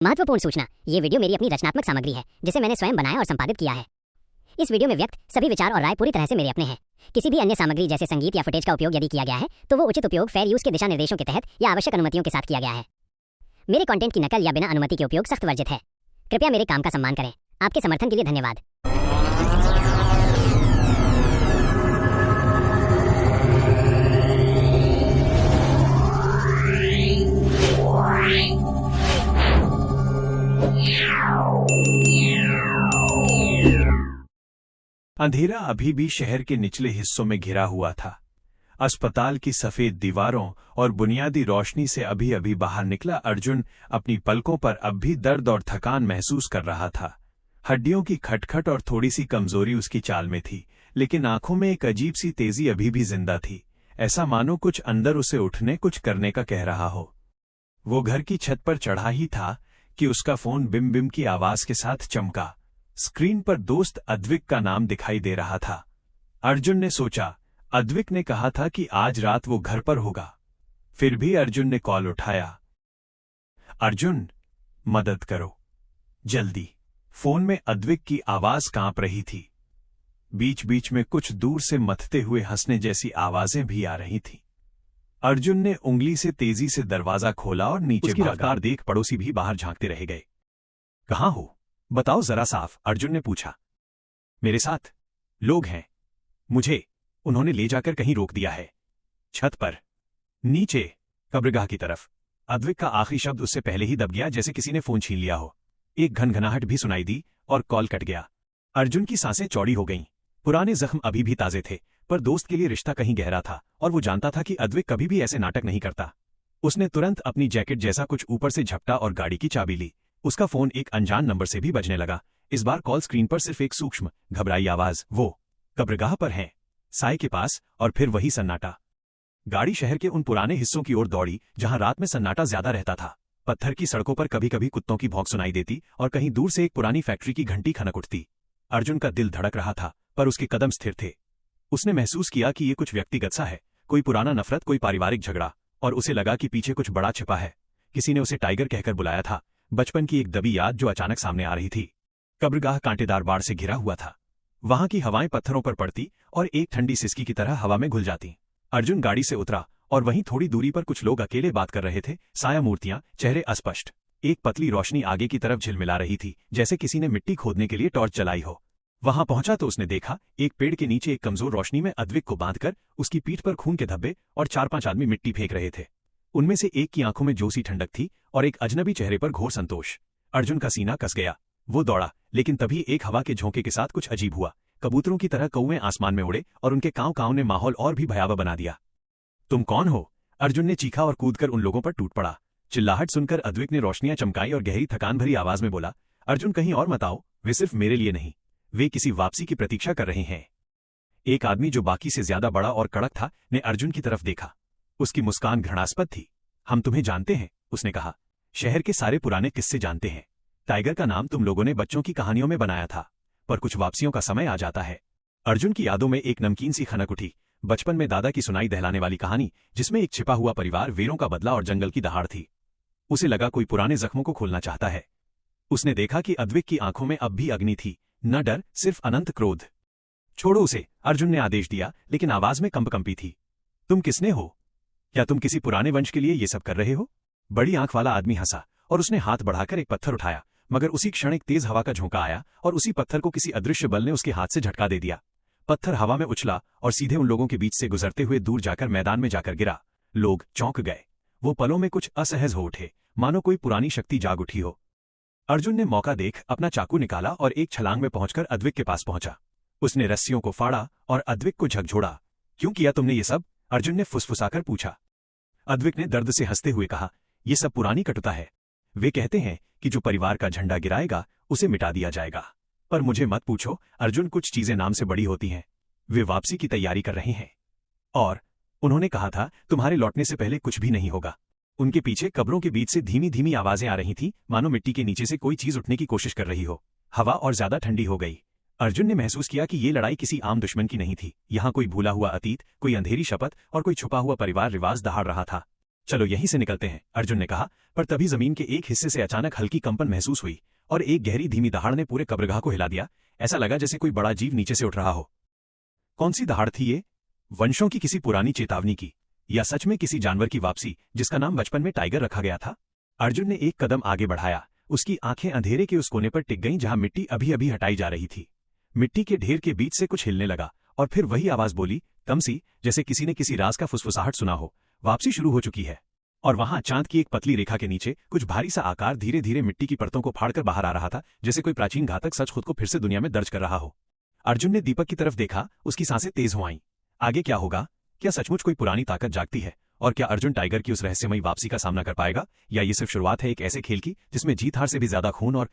महत्वपूर्ण सूचना, ये वीडियो मेरी अपनी रचनात्मक सामग्री है जिसे मैंने स्वयं बनाया और संपादित किया है। इस वीडियो में व्यक्त सभी विचार और राय पूरी तरह से मेरे अपने हैं। किसी भी अन्य सामग्री जैसे संगीत या फुटेज का उपयोग यदि किया गया है तो वो उचित उपयोग फेयर यूज के दिशा निर्देशों के तहत या आवश्यक अनुमतियों के साथ किया गया है। मेरे कंटेंट की नकल या बिना अनुमति के उपयोग सख्त वर्जित है। कृपया मेरे काम का सम्मान करें। आपके समर्थन के लिए धन्यवाद। अंधेरा अभी भी शहर के निचले हिस्सों में घिरा हुआ था। अस्पताल की सफेद दीवारों और बुनियादी रोशनी से अभी अभी बाहर निकला अर्जुन अपनी पलकों पर अब भी दर्द और थकान महसूस कर रहा था। हड्डियों की खटखट और थोड़ी सी कमजोरी उसकी चाल में थी, लेकिन आंखों में एक अजीब सी तेजी अभी भी जिंदा थी। ऐसा मानो कुछ अंदर उसे उठने कुछ करने का कह रहा हो। वो घर की छत पर चढ़ा ही था कि उसका फोन बिम बिम की आवाज के साथ चमका। स्क्रीन पर दोस्त अद्विक का नाम दिखाई दे रहा था। अर्जुन ने सोचा, अद्विक ने कहा था कि आज रात वो घर पर होगा। फिर भी अर्जुन ने कॉल उठाया। अर्जुन, मदद करो जल्दी। फोन में अद्विक की आवाज कांप रही थी। बीच बीच में कुछ दूर से मथते हुए हंसने जैसी आवाजें भी आ रही थीं। अर्जुन ने उंगली से तेजी से दरवाजा खोला और नीचे उसकी रफ्तार देख पड़ोसी भी बाहर झांकते रह गए। कहाँ हो, बताओ जरा साफ, अर्जुन ने पूछा। मेरे साथ लोग हैं, मुझे उन्होंने ले जाकर कहीं रोक दिया है। छत पर, नीचे, कब्रगाह की तरफ। अद्विक का आखिरी शब्द उससे पहले ही दब गया, जैसे किसी ने फोन छीन लिया हो। एक घनघनाहट भी सुनाई दी और कॉल कट गया। अर्जुन की सांसें चौड़ी हो गईं। पुराने जख्म अभी भी ताजे थे, पर दोस्त के लिए रिश्ता कहीं गहरा था और वो जानता था कि अद्विक कभी भी ऐसे नाटक नहीं करता। उसने तुरंत अपनी जैकेट जैसा कुछ ऊपर से झपटा और गाड़ी की चाबी ली। उसका फोन एक अनजान नंबर से भी बजने लगा। इस बार कॉल स्क्रीन पर सिर्फ एक सूक्ष्म, घबराई आवाज। वो कब्रगाह पर हैं, साय के पास, और फिर वही सन्नाटा। गाड़ी शहर के उन पुराने हिस्सों की ओर दौड़ी जहां रात में सन्नाटा ज्यादा रहता था। पत्थर की सड़कों पर कभी कभी कुत्तों की भौंक सुनाई देती और कहीं दूर से एक पुरानी फैक्ट्री की घंटी खनक उठती। अर्जुन का दिल धड़क रहा था, पर उसके कदम स्थिर थे। उसने महसूस किया कि ये कुछ व्यक्तिगत सा है, कोई पुराना नफरत, कोई पारिवारिक झगड़ा, और उसे लगा कि पीछे कुछ बड़ा छिपा है। किसी ने उसे टाइगर कहकर बुलाया था, बचपन की एक दबी याद जो अचानक सामने आ रही थी। कब्रगाह कांटेदार बाड़ से घिरा हुआ था। वहां की हवाएं पत्थरों पर पड़ती और एक ठंडी सिसकी की तरह हवा में घुल जाती। अर्जुन गाड़ी से उतरा और वहीं थोड़ी दूरी पर कुछ लोग अकेले बात कर रहे थे। साया मूर्तियां, चेहरे अस्पष्ट। एक पतली रोशनी आगे की तरफ झिलमिला रही थी, जैसे किसी ने मिट्टी खोदने के लिए टॉर्च जलाई हो। वहां पहुंचा तो उसने देखा, एक पेड़ के नीचे एक कमजोर रोशनी में अद्विक को बांधकर उसकी पीठ पर खून के धब्बे और 4-5 आदमी मिट्टी फेंक रहे थे। उनमें से एक की आंखों में जोशी ठंडक थी और एक अजनबी चेहरे पर घोर संतोष। अर्जुन का सीना कस गया। वो दौड़ा, लेकिन तभी एक हवा के झोंके के साथ कुछ अजीब हुआ। कबूतरों की तरह कौवे आसमान में उड़े और उनके कांव कांव ने माहौल और भी भयावह बना दिया। तुम कौन हो, अर्जुन ने चीखा और कूदकर उन लोगों पर टूट पड़ा। चिल्लाहट सुनकर अद्विक ने रोशनियां चमकाई और गहरी थकान भरी आवाज में बोला, अर्जुन कहीं और मत आओ, वे सिर्फ मेरे लिए नहीं, वे किसी वापसी की प्रतीक्षा कर रहे हैं। एक आदमी जो बाकी से ज्यादा बड़ा और कड़क था ने अर्जुन की तरफ देखा। उसकी मुस्कान घृणास्पद थी। हम तुम्हें जानते हैं, उसने कहा। शहर के सारे पुराने किस्से जानते हैं। टाइगर का नाम तुम लोगों ने बच्चों की कहानियों में बनाया था, पर कुछ वापसियों का समय आ जाता है। अर्जुन की यादों में एक नमकीन सी खनक उठी। बचपन में दादा की सुनाई दहलाने वाली कहानी, जिसमें एक छिपा हुआ परिवार, वीरों का बदला और जंगल की दहाड़ थी। उसे लगा कोई पुराने जख्मों को खोलना चाहता है। उसने देखा कि अद्विक की आंखों में अब भी अग्नि थी, न डर, सिर्फ अनंत क्रोध। छोड़ो उसे, अर्जुन ने आदेश दिया, लेकिन आवाज में कंपकंपी थी। तुम किसने हो? क्या तुम किसी पुराने वंश के लिए ये सब कर रहे हो? बड़ी आंख वाला आदमी हंसा और उसने हाथ बढ़ाकर एक पत्थर उठाया, मगर उसी क्षण एक तेज हवा का झोंका आया और उसी पत्थर को किसी अदृश्य बल ने उसके हाथ से झटका दे दिया। पत्थर हवा में उछला और सीधे उन लोगों के बीच से गुजरते हुए दूर जाकर मैदान में जाकर गिरा। लोग चौंक गए। वो पलों में कुछ असहज हो उठे, मानो कोई पुरानी शक्ति जाग उठी हो। अर्जुन ने मौका देख अपना चाकू निकाला और एक छलांग में पहुंचकर अद्विक के पास पहुंचा। उसने रस्सियों को फाड़ा और अद्विक को झकझोड़ा। क्यों किया तुमने ये सब? अर्जुन ने फुसफुसाकर पूछा। अद्विक ने दर्द से हंसते हुए कहा, ये सब पुरानी कटुता है। वे कहते हैं कि जो परिवार का झंडा गिराएगा उसे मिटा दिया जाएगा, पर मुझे मत पूछो अर्जुन, कुछ चीजें नाम से बड़ी होती हैं। वे वापसी की तैयारी कर रहे हैं और उन्होंने कहा था तुम्हारे लौटने से पहले कुछ भी नहीं होगा। उनके पीछे कब्रों के बीच से धीमी धीमी आवाजें आ रही थीं, मानो मिट्टी के नीचे से कोई चीज उठने की कोशिश कर रही हो। हवा और ज्यादा ठंडी हो गई। अर्जुन ने महसूस किया कि ये लड़ाई किसी आम दुश्मन की नहीं थी। यहाँ कोई भूला हुआ अतीत, कोई अंधेरी शपथ और कोई छुपा हुआ परिवार रिवाज दहाड़ रहा था। चलो यहीं से निकलते हैं, अर्जुन ने कहा। पर तभी जमीन के एक हिस्से से अचानक हल्की कंपन महसूस हुई और एक गहरी धीमी दहाड़ ने पूरे कब्रगाह को हिला दिया। ऐसा लगा जैसे कोई बड़ा जीव नीचे से उठ रहा हो। कौन सी दहाड़ थी ये? वंशों की किसी पुरानी चेतावनी की, या सच में किसी जानवर की वापसी जिसका नाम बचपन में टाइगर रखा गया था? अर्जुन ने एक कदम आगे बढ़ाया। उसकी आंखें अंधेरे के उस कोने पर टिक गईं जहां मिट्टी अभी अभी हटाई जा रही थी। मिट्टी के ढेर के बीच से कुछ हिलने लगा और फिर वही आवाज बोली, कम सी, जैसे किसी ने किसी राज का फुसफुसाहट सुना हो। वापसी शुरू हो चुकी है। और वहां चांद की एक पतली रेखा के नीचे कुछ भारी सा आकार धीरे धीरे मिट्टी की परतों को फाड़कर बाहर आ रहा था, जैसे कोई प्राचीन घातक सच खुद को फिर से दुनिया में दर्ज कर रहा हो। अर्जुन ने दीपक की तरफ देखा, उसकी सांसें तेज हो आईं। आगे क्या होगा? क्या सचमुच कोई पुरानी ताकत जागती है? और क्या अर्जुन टाइगर की उस रहस्यमयी वापसी का सामना कर पाएगा, या ये सिर्फ शुरुआत है एक ऐसे खेल की जिसमें जीत हार से भी ज्यादा खून और